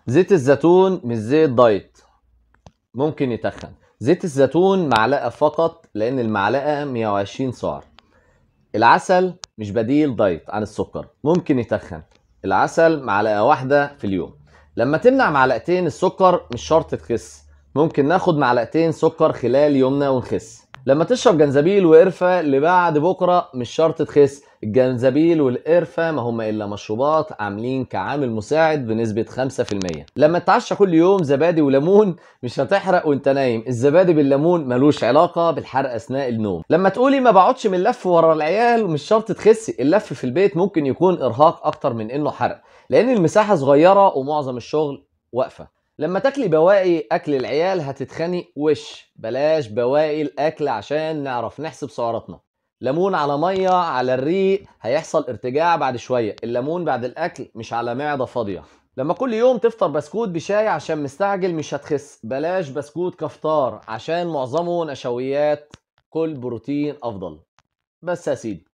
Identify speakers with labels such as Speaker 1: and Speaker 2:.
Speaker 1: زيت الزيتون مش زيت دايت، ممكن يتخن. زيت الزيتون معلقة فقط لأن المعلقة 120 سعر. العسل مش بديل دايت عن السكر، ممكن يتخن. العسل معلقة واحدة في اليوم. لما تمنع معلقتين السكر مش شرط تخس، ممكن ناخد معلقتين سكر خلال يومنا ونخس. لما تشرب جنزبيل وقرفة لبعد بكرة مش شرط تخس، الجنزبيل والقرفة ما هم إلا مشروبات عاملين كعامل مساعد بنسبة 5%. لما تتعشى كل يوم زبادي وليمون مش هتحرق وانت نايم، الزبادي بالليمون ملوش علاقة بالحرق أثناء النوم. لما تقولي ما بقعدش من اللف ورا العيال مش شرط تخسي، اللف في البيت ممكن يكون إرهاق أكتر من إنه حرق، لأن المساحة صغيرة ومعظم الشغل واقفة. لما تاكلي بواقي اكل العيال هتتخني، بلاش بواقي الاكل عشان نعرف نحسب سعراتنا. ليمون على ميه على الريق هيحصل ارتجاع بعد شويه، الليمون بعد الاكل مش على معده فاضيه. لما كل يوم تفطر بسكوت بشاي عشان مستعجل مش هتخس، بلاش بسكوت كفطار عشان معظمه نشويات، كل بروتين افضل. بس يا سيدي.